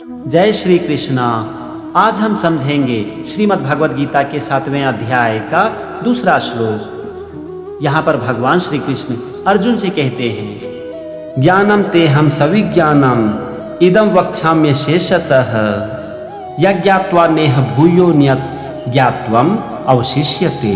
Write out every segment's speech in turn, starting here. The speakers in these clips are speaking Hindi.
जय श्री कृष्णा। आज हम समझेंगे श्रीमद् भगवद गीता के 7वें अध्याय का दूसरा श्लोक। यहाँ पर भगवान श्री कृष्ण अर्जुन से कहते हैं, ज्ञानम ते हम सविज्ञानम इदम वक्ष्याम्य शेषतः यज्ञात्वा नेह भूयो न्यत ज्ञात्वम अवशिष्यते।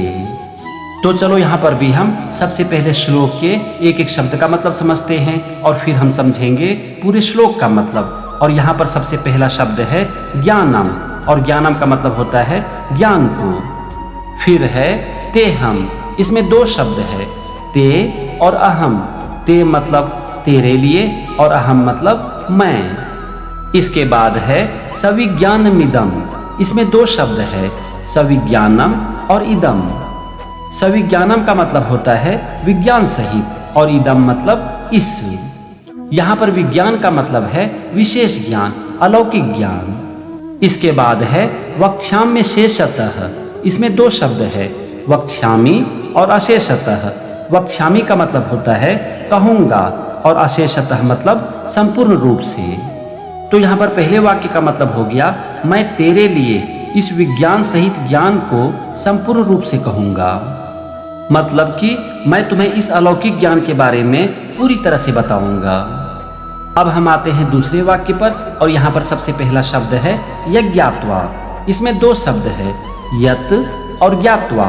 तो चलो यहाँ पर भी हम सबसे पहले श्लोक के एक एक शब्द का मतलब समझते हैं और फिर हम समझेंगे पूरे श्लोक का मतलब। और यहाँ पर सबसे पहला शब्द है ज्ञानम, और ज्ञानम का मतलब होता है ज्ञान को। फिर है ते हम, इसमें दो शब्द है, ते और अहम। ते मतलब तेरे लिए और अहम मतलब मैं। इसके बाद है सविज्ञानमिदम, इसमें दो शब्द है, सविज्ञानम और इदम। सविज्ञानम का मतलब होता है विज्ञान सहित और इदम मतलब इस। यहाँ पर विज्ञान का मतलब है विशेष ज्ञान, अलौकिक ज्ञान। इसके बाद है वक्ष्याम्य शेषतः, इसमें दो शब्द है, वक्ष्यामि और अशेषतः। वक्ष्यामि का मतलब होता है कहूँगा और अशेषतः मतलब संपूर्ण रूप से। तो यहाँ पर पहले वाक्य का मतलब हो गया, मैं तेरे लिए इस विज्ञान सहित ज्ञान को संपूर्ण रूप से कहूँगा। मतलब कि मैं तुम्हें इस अलौकिक ज्ञान के बारे में पूरी तरह से बताऊंगा। अब हम आते हैं दूसरे वाक्य पर, और यहाँ पर सबसे पहला शब्द है यज्ञात्वा। इसमें दो शब्द है, यत और ज्ञात्वा।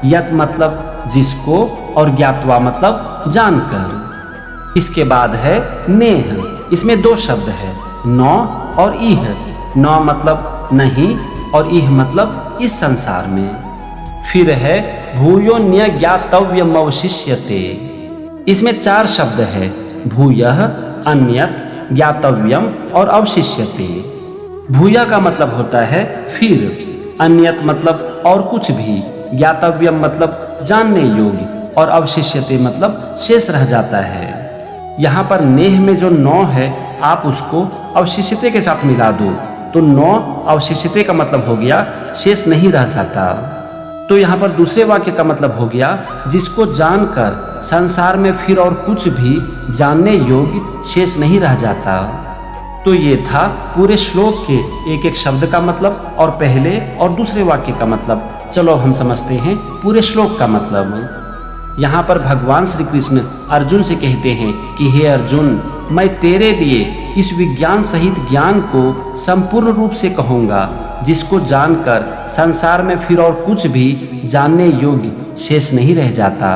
यत मतलब जिसको और ज्ञात्वा मतलब जानकर। इसके बाद है नेह, इसमें दो शब्द है, नौ और इह। नौ मतलब नहीं और इह मतलब इस संसार में। फिर है भूयो न्य ज्ञातव्यम अवशिष्यते, इसमें चार शब्द है, भूयः, अन्यत, ज्ञातव्यम और अवशिष्यते। भूय का मतलब होता है फिर, अन्यत मतलब और कुछ भी, ज्ञातव्यम मतलब जानने योग्य और अवशिष्यते मतलब शेष रह जाता है। यहाँ पर नेह में जो नौ है आप उसको अवशिष्यते के साथ मिला दो तो नौ अवशिष्यते का मतलब हो गया शेष नहीं रह जाता। तो यहाँ पर दूसरे वाक्य का मतलब हो गया, जिसको जानकर संसार में फिर और कुछ भी जानने योग्य शेष नहीं रह जाता। तो ये था पूरे श्लोक के एक एक शब्द का मतलब और पहले और दूसरे वाक्य का मतलब। चलो हम समझते हैं पूरे श्लोक का मतलब। यहाँ पर भगवान श्री कृष्ण अर्जुन से कहते हैं कि हे अर्जुन, मैं तेरे लिए इस विज्ञान सहित ज्ञान को संपूर्ण रूप से कहूँगा, जिसको जानकर संसार में फिर और कुछ भी जानने योग्य शेष नहीं रह जाता।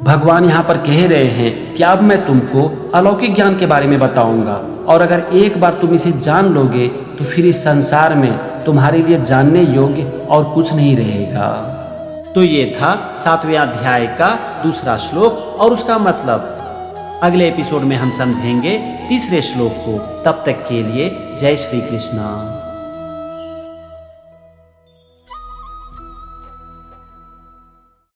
भगवान यहाँ पर कह रहे हैं कि अब मैं तुमको अलौकिक ज्ञान के बारे में बताऊंगा, और अगर एक बार तुम इसे जान लोगे तो फिर इस संसार में तुम्हारे लिए जानने योग्य और कुछ नहीं रहेगा। तो ये था 7वें अध्याय का दूसरा श्लोक और उसका मतलब। अगले एपिसोड में हम समझेंगे तीसरे श्लोक को। तब तक के लिए जय श्री कृष्णा।